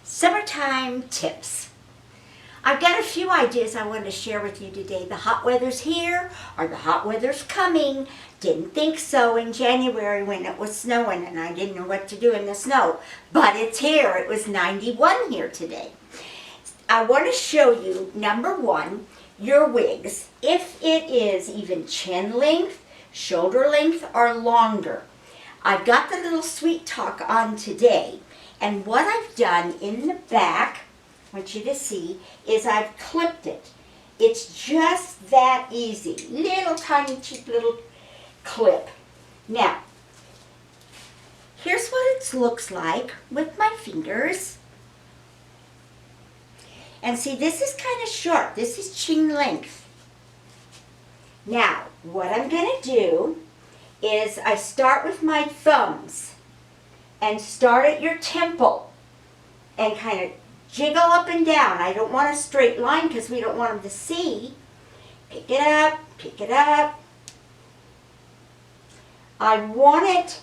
Summertime tips. I've got a few ideas I wanted to share with you today. The hot weather's here, or the hot weather's coming. Didn't think so in January when it was snowing and I didn't know what to do in the snow. But it's here. It was 91 here today. I want to show you, number one, your wigs. If it is even chin length, shoulder length, or longer. I've got the little Sweet Talk on today. And what I've done in the back, I want you to see, is I've clipped it. It's just that easy. Little tiny cheap little clip. Now, here's what it looks like with my fingers. And see, this is kind of short. This is chin length. Now, what I'm going to do is I start with my thumbs and start at your temple and kind of jiggle up and down. I don't want a straight line because we don't want them to see. Pick it up, pick it up. I want it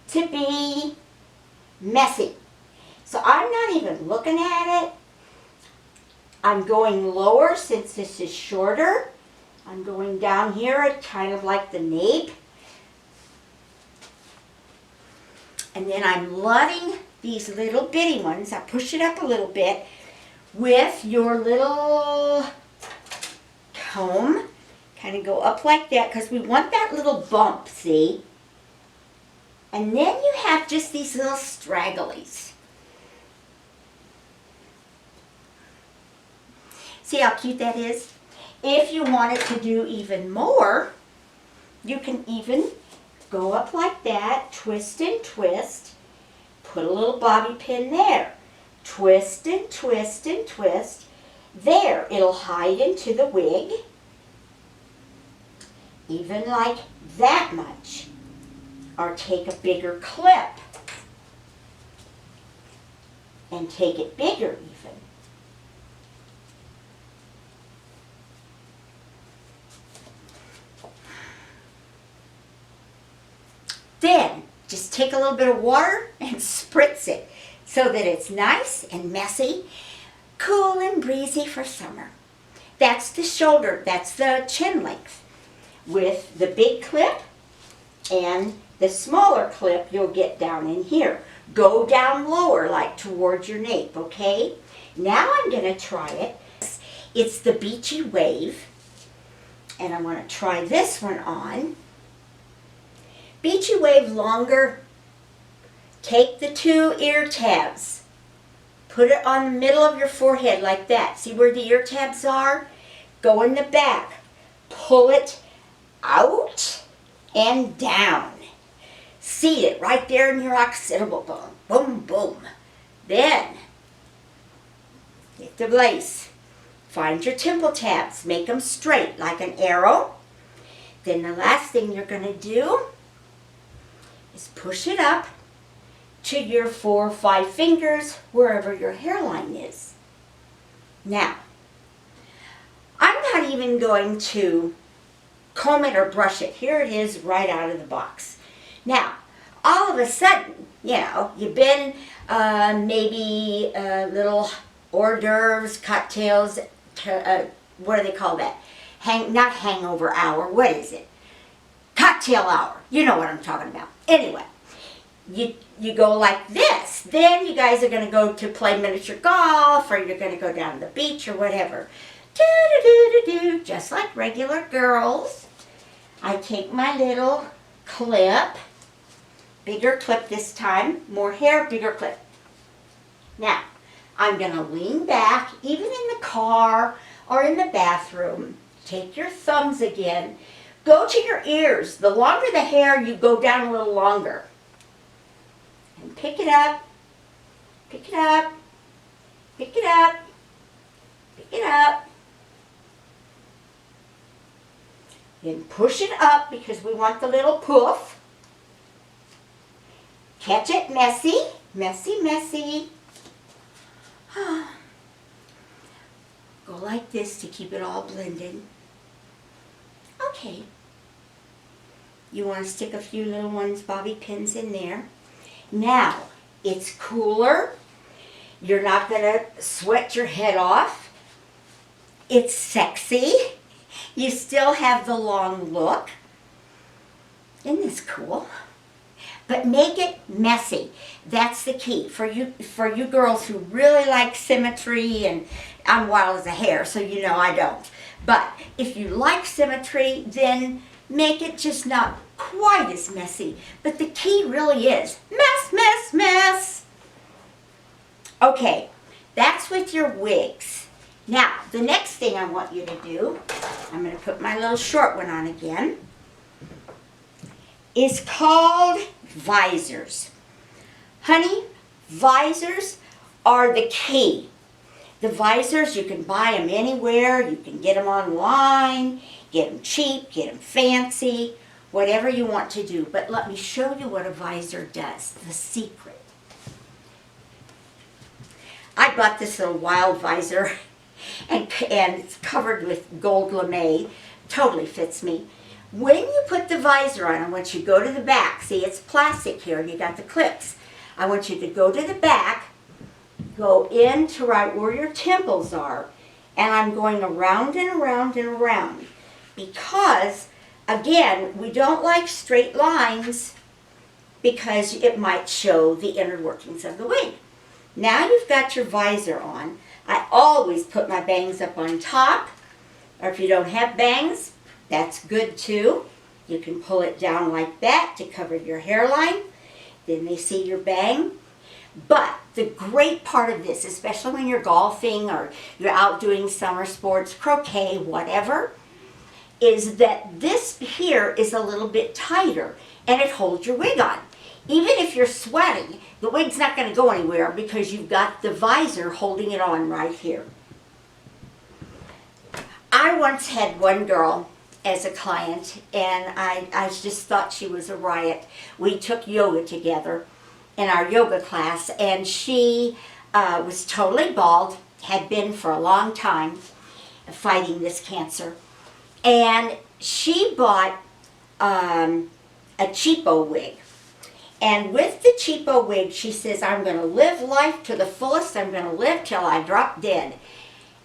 to be messy. So I'm not even looking at it. I'm going lower since this is shorter. I'm going down here at kind of like the nape. And then I'm letting these little bitty ones, I push it up a little bit with your little comb. Kind of go up like that because we want that little bump, see? And then you have just these little stragglies. See how cute that is? If you wanted to do even more, you can even go up like that, twist and twist, put a little bobby pin there, twist and twist and twist. There, it'll hide into the wig, even like that much. Or take a bigger clip and take it bigger even. Then, just take a little bit of water and spritz it so that it's nice and messy, cool and breezy for summer. That's the shoulder, that's the chin length. With the big clip and the smaller clip you'll get down in here. Go down lower like towards your nape, okay? Now I'm going to try it. It's the Beachy Wave. And I want to try this one on. Beachy Wave longer. Take the two ear tabs. Put it on the middle of your forehead like that. See where the ear tabs are? Go in the back. Pull it out and down. Seat it right there in your occipital bone. Boom, boom. Then, get the lace. Find your temple tabs. Make them straight like an arrow. Then the last thing you're going to do is push it up to your 4 or 5 fingers, wherever your hairline is. Now, I'm not even going to comb it or brush it. Here it is right out of the box. Now, all of a sudden, you know, you've been maybe little hors d'oeuvres, cocktails, what do they call that? Not hangover hour, what is it? Cocktail hour. You know what I'm talking about. Anyway, you go like this. Then you guys are going to go to play miniature golf, or you're going to go down to the beach or whatever. Do-do-do-do-do, just like regular girls. I take my little clip, bigger clip this time, more hair, bigger clip. Now, I'm going to lean back, even in the car or in the bathroom. Take your thumbs again. Go to your ears. The longer the hair, you go down a little longer. And pick it up, pick it up, pick it up, pick it up. Then push it up because we want the little poof. Catch it messy, messy, messy. Go like this to keep it all blended. Okay. You want to stick a few little ones, bobby pins in there. Now, it's cooler. You're not going to sweat your head off. It's sexy. You still have the long look. Isn't this cool? But make it messy. That's the key. For you girls who really like symmetry, and I'm wild as a hare, so you know I don't. But if you like symmetry, then make it just not quite as messy. But the key really is mess, mess, mess. Okay, that's with your wigs. Now, the next thing I want you to do, I'm going to put my little short one on again, is called visors. Honey, visors are the key. The visors, you can buy them anywhere. You can get them online, get them cheap, get them fancy, whatever you want to do. But let me show you what a visor does, the secret. I bought this little wild visor, and it's covered with gold lame. Totally fits me. When you put the visor on, I want you to go to the back. See, it's plastic here, and you got the clips. I want you to go to the back, go in to right where your temples are, and I'm going around and around and around. Because, again, we don't like straight lines because it might show the inner workings of the wig. Now you've got your visor on. I always put my bangs up on top, or if you don't have bangs, that's good too. You can pull it down like that to cover your hairline. Then they see your bang. But the great part of this, especially when you're golfing or you're out doing summer sports, croquet, whatever, is that this here is a little bit tighter and it holds your wig on. Even if you're sweating, the wig's not going to go anywhere because you've got the visor holding it on right here. I once had one girl as a client, and I just thought she was a riot. We took yoga together in our yoga class, and she was totally bald, had been for a long time fighting this cancer. And she bought a cheapo wig. And with the cheapo wig, she says, I'm going to live life to the fullest. I'm going to live till I drop dead.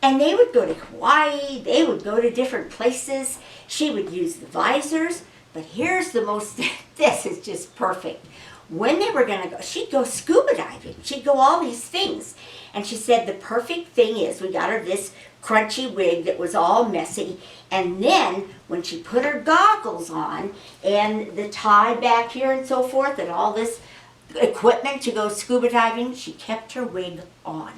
And they would go to Hawaii. They would go to different places. She would use the visors. But here's the most, this is just perfect. When they were going to go, she'd go scuba diving. She'd go all these things. And she said the perfect thing is, we got her this crunchy wig that was all messy. And then when she put her goggles on and the tie back here and so forth and all this equipment to go scuba diving, she kept her wig on.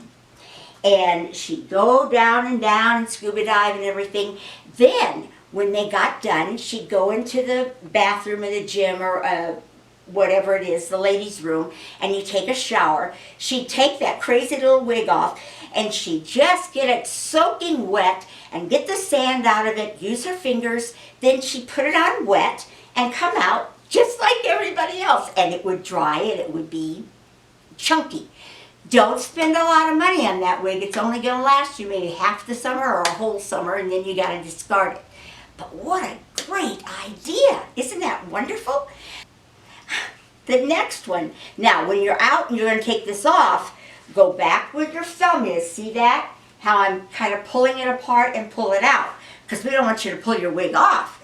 And she'd go down and scuba dive and everything. Then when they got done, she'd go into the bathroom of the gym or whatever it is, the ladies' room, and you take a shower. She'd take that crazy little wig off, and she'd just get it soaking wet and get the sand out of it, use her fingers, then she'd put it on wet and come out just like everybody else, and it would dry and it would be chunky. Don't spend a lot of money on that wig. It's only going to last you maybe half the summer or a whole summer, and then you got to discard it. But what a great idea. Isn't that wonderful? The next one, now when you're out and you're going to take this off, go back where your thumb is. See that? How I'm kind of pulling it apart and pull it out. Because we don't want you to pull your wig off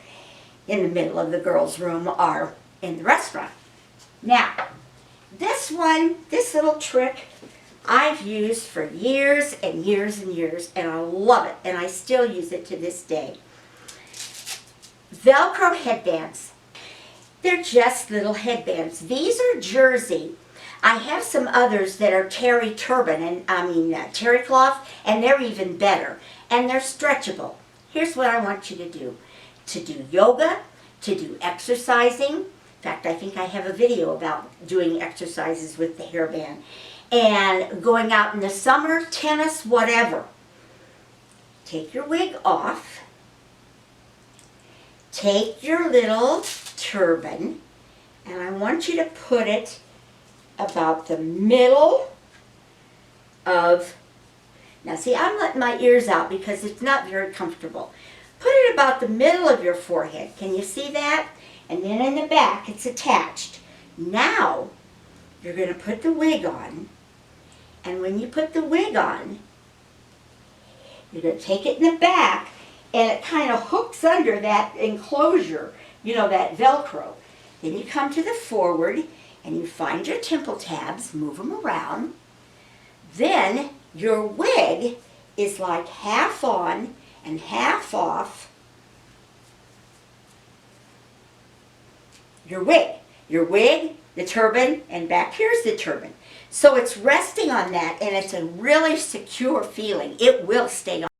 in the middle of the girls' room or in the restaurant. Now, this one, this little trick, I've used for years and years and years, and I love it, and I still use it to this day. Velcro headbands. They're just little headbands. These are jersey. I have some others that are terry turban, and terry cloth, and they're even better. And they're stretchable. Here's what I want you to do. To do yoga, to do exercising. In fact, I think I have a video about doing exercises with the hairband. And going out in the summer, tennis, whatever. Take your wig off. Take your little turban, and I want you to put it about the middle of, now see, I'm letting my ears out because it's not very comfortable. Put it about the middle of your forehead. Can you see that? And then in the back, it's attached. Now, you're going to put the wig on, And when you put the wig on, you're going to take it in the back, and it kind of hooks under that enclosure, you know, that Velcro. Then you come to the forward, and you find your temple tabs, move them around. Then your wig is like half on and half off. Your wig, the turban, and back here's the turban. So it's resting on that, and it's a really secure feeling. It will stay on.